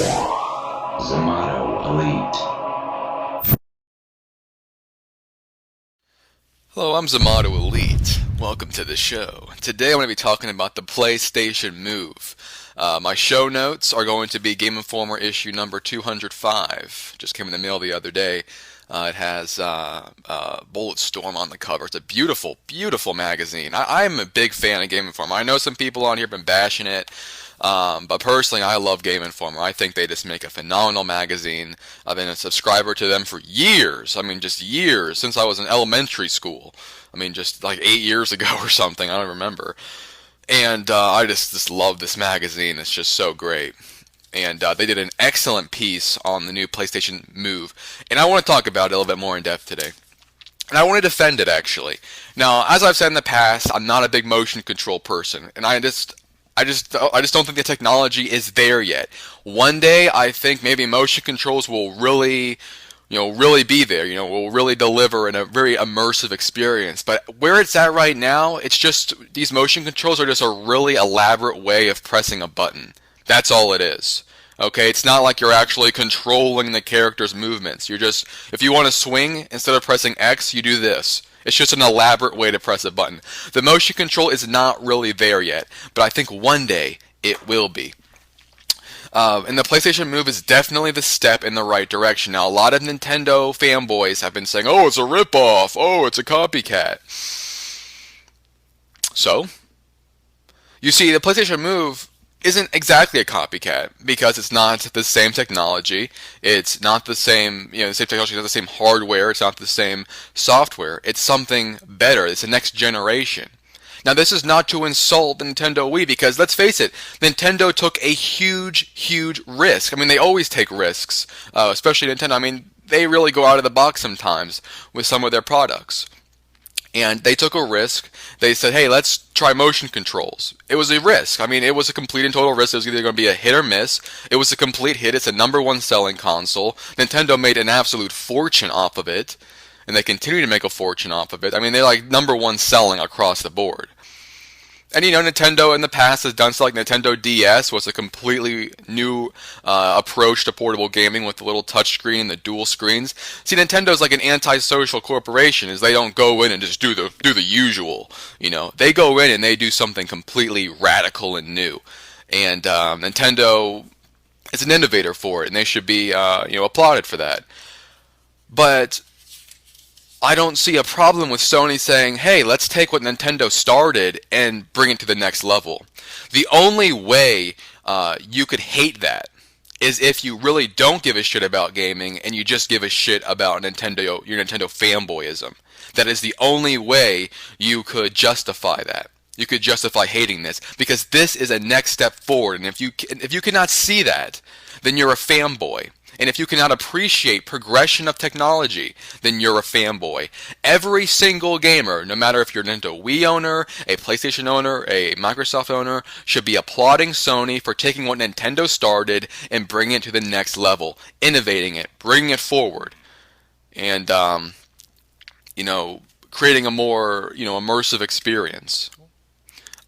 ZamatoElite. Hello, I'm ZamatoElite. Welcome to the show. Today I'm going to be talking about the PlayStation Move. My show notes are going to be Game Informer issue number 205. Just came in the mail the other day. It has Bulletstorm on the cover. It's a beautiful, beautiful magazine. I'm a big fan of Game Informer. I know some people on here have been bashing it. But personally, I love Game Informer. I think they just make a phenomenal magazine. I've been a subscriber to them for years. I mean, just years, since I was in elementary school. I mean, just like 8 years ago or something. I don't remember. And I just love this magazine. It's just so great. And they did an excellent piece on the new PlayStation Move. And I want to talk about it a little bit more in depth today. And I want to defend it, actually. Now, as I've said in the past, I'm not a big motion control person. And I just don't think the technology is there yet. One day, I think maybe motion controls will really be there. Will really deliver in a very immersive experience. But where it's at right now, it's just these motion controls are just a really elaborate way of pressing a button. That's all it is. Okay, it's not like you're actually controlling the character's movements. If you want to swing, instead of pressing X, you do this. It's just an elaborate way to press a button. The motion control is not really there yet, but I think one day it will be. And the PlayStation Move is definitely the step in the right direction. Now, a lot of Nintendo fanboys have been saying, oh, it's a ripoff, oh, it's a copycat. So, you see, the PlayStation Move isn't exactly a copycat because it's not the same technology. It's not the same, the same technology, it's not the same hardware, it's not the same software. It's something better. It's the next generation. Now, this is not to insult the Nintendo Wii because, let's face it, Nintendo took a huge, huge risk. I mean, they always take risks, especially Nintendo. I mean, they really go out of the box sometimes with some of their products. And they took a risk. They said, hey, let's try motion controls. It was a risk. I mean, it was a complete and total risk. It was either going to be a hit or miss. It was a complete hit. It's a #1 selling console. Nintendo made an absolute fortune off of it. And they continue to make a fortune off of it. I mean, they're like #1 selling across the board. And Nintendo in the past has done stuff like Nintendo DS was a completely new approach to portable gaming with the little touchscreen and the dual screens. See, Nintendo's like an antisocial corporation, is they don't go in and just do the usual. They go in and they do something completely radical and new. And Nintendo is an innovator for it, and they should be applauded for that. But I don't see a problem with Sony saying, hey, let's take what Nintendo started and bring it to the next level. The only way you could hate that is if you really don't give a shit about gaming and you just give a shit about your Nintendo fanboyism. That is the only way you could justify that. You could justify hating this because this is a next step forward. And if you cannot see that, then you're a fanboy. And if you cannot appreciate progression of technology, then you're a fanboy. Every single gamer, no matter if you're a Nintendo Wii owner, a PlayStation owner, a Microsoft owner, should be applauding Sony for taking what Nintendo started and bringing it to the next level, innovating it, bringing it forward, and creating a more immersive experience.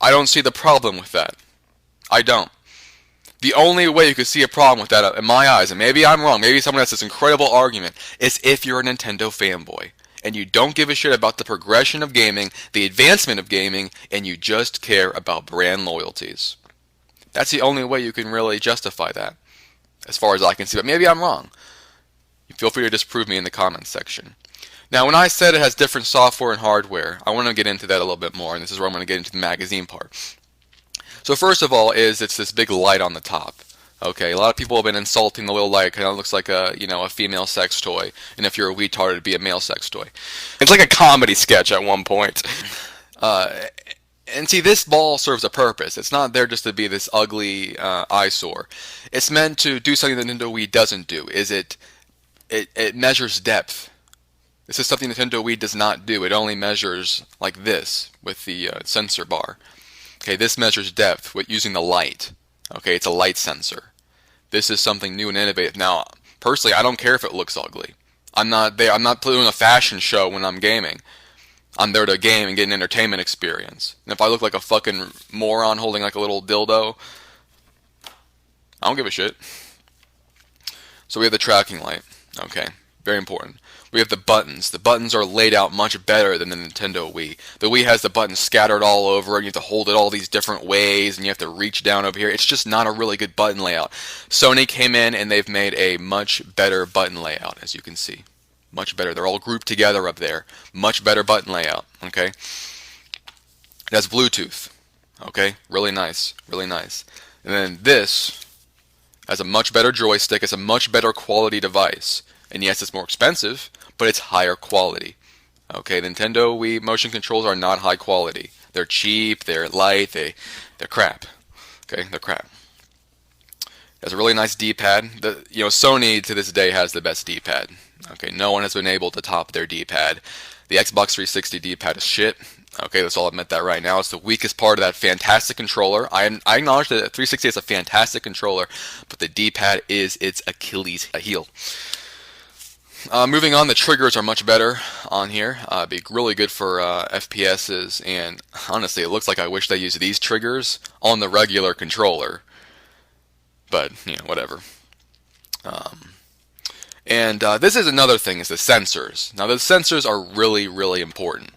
I don't see the problem with that. I don't. The only way you could see a problem with that, in my eyes, and maybe I'm wrong, maybe someone has this incredible argument, is if you're a Nintendo fanboy and you don't give a shit about the progression of gaming, the advancement of gaming, and you just care about brand loyalties. That's the only way you can really justify that, as far as I can see. But maybe I'm wrong. Feel free to disprove me in the comments section. Now, when I said it has different software and hardware, I want to get into that a little bit more, and this is where I'm going to get into the magazine part. So first of all it's this big light on the top. Okay, a lot of people have been insulting the little light because it looks like a female sex toy, and if you're a retard, it'd be a male sex toy. It's like a comedy sketch at one point. And see, this ball serves a purpose. It's not there just to be this ugly eyesore. It's meant to do something that Nintendo Wii doesn't do. It measures depth. This is something Nintendo Wii does not do. It only measures like this with the sensor bar. Okay, this measures depth using the light. Okay, it's a light sensor. This is something new and innovative. Now, personally, I don't care if it looks ugly. I'm not doing a fashion show when I'm gaming. I'm there to game and get an entertainment experience. And if I look like a fucking moron holding like a little dildo, I don't give a shit. So we have the tracking light. Okay, very important. We have the buttons. The buttons are laid out much better than the Nintendo Wii. The Wii has the buttons scattered all over, and you have to hold it all these different ways, and you have to reach down over here. It's just not a really good button layout. Sony came in and they've made a much better button layout, as you can see. Much better. They're all grouped together up there. Much better button layout. Okay. It has Bluetooth. Okay, really nice, really nice. And then this has a much better joystick. It's a much better quality device. And yes, it's more expensive, but it's higher quality. Okay, Nintendo Wii motion controls are not high quality. They're cheap, they're light, they're crap. Okay, they're crap. It has a really nice D-pad. Sony to this day has the best D-pad. Okay, no one has been able to top their D-pad. The Xbox 360 D-pad is shit. Okay, let's all admit that right now. It's the weakest part of that fantastic controller. I acknowledge that the 360 is a fantastic controller, but the D-pad is its Achilles heel. Moving on, the triggers are much better on here. Be really good for FPSs, and honestly, it looks like I wish they used these triggers on the regular controller. But, whatever. And this is another thing, is the sensors. Now, the sensors are really, really important,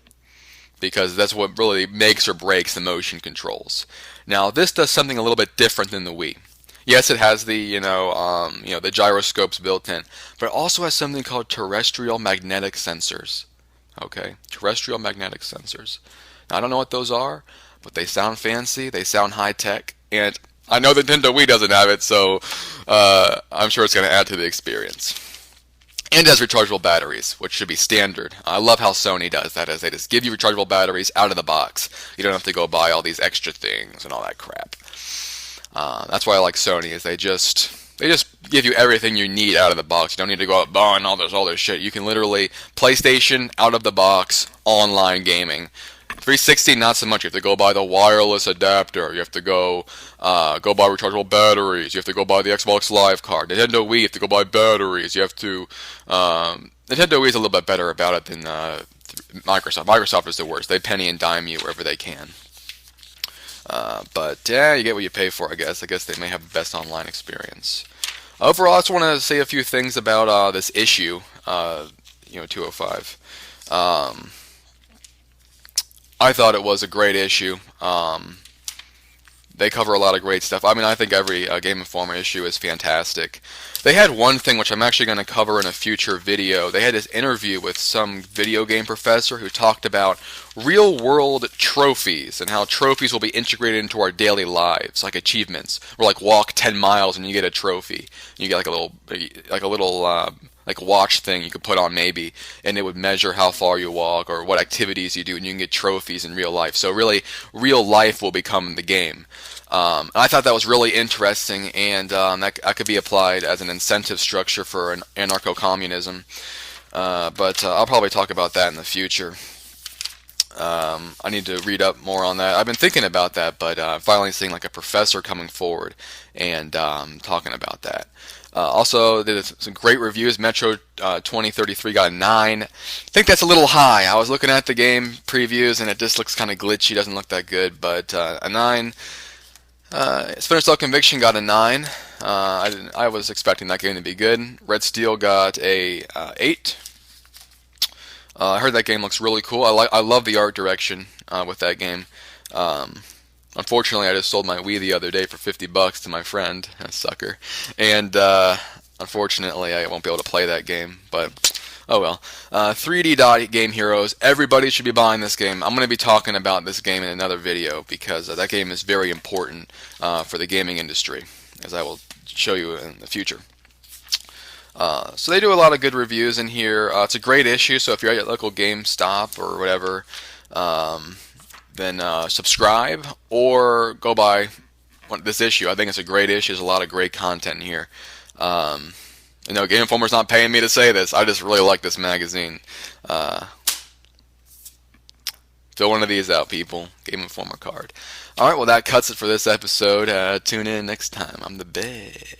because that's what really makes or breaks the motion controls. Now, this does something a little bit different than the Wii. Yes, it has the the gyroscopes built in, but it also has something called terrestrial magnetic sensors. Okay, terrestrial magnetic sensors. Now, I don't know what those are, but they sound fancy, they sound high tech, and I know the Nintendo Wii doesn't have it, so I'm sure it's going to add to the experience. And it has rechargeable batteries, which should be standard. I love how Sony does that, as they just give you rechargeable batteries out of the box. You don't have to go buy all these extra things and all that crap. That's why I like Sony, is they just give you everything you need out of the box. You don't need to go out buying all this shit. You can literally PlayStation out of the box, online gaming. 360, not so much. You have to go buy the wireless adapter. You have to go buy rechargeable batteries. You have to go buy the Xbox Live card. Nintendo Wii, you have to go buy batteries. You have to. Nintendo Wii is a little bit better about it than Microsoft. Microsoft is the worst. They penny and dime you wherever they can. But yeah, you get what you pay for, I guess. I guess they may have the best online experience. Overall, I just want to say a few things about this issue, 205. I thought it was a great issue. They cover a lot of great stuff. I mean, I think every Game Informer issue is fantastic. They had one thing which I'm actually going to cover in a future video. They had this interview with some video game professor who talked about real-world trophies and how trophies will be integrated into our daily lives, like achievements. Or like walk 10 miles and you get a trophy. You get like a little watch thing you could put on maybe, and it would measure how far you walk or what activities you do, and you can get trophies in real life. So really, real life will become the game. I thought that was really interesting, and that could be applied as an incentive structure for an anarcho-communism. But I'll probably talk about that in the future. I need to read up more on that. I've been thinking about that, but finally seeing like a professor coming forward and talking about that. Also, did some great reviews. Metro 2033 got a 9. I think that's a little high. I was looking at the game previews and it just looks kind of glitchy. Doesn't look that good, but a 9. Splinter Cell Conviction got a 9. I was expecting that game to be good. Red Steel got a 8. I heard that game looks really cool. I love the art direction with that game. Unfortunately, I just sold my Wii the other day for $50 to my friend, a sucker, and unfortunately, I won't be able to play that game. But oh well. 3D Dot Game Heroes. Everybody should be buying this game. I'm going to be talking about this game in another video because that game is very important for the gaming industry, as I will show you in the future. So they do a lot of good reviews in here. It's a great issue, so if you're at your local GameStop or whatever, then subscribe or go buy this issue. I think it's a great issue. There's a lot of great content in here. Game Informer's not paying me to say this. I just really like this magazine. Fill one of these out, people. Game Informer card. Alright, well that cuts it for this episode. Tune in next time. I'm the best.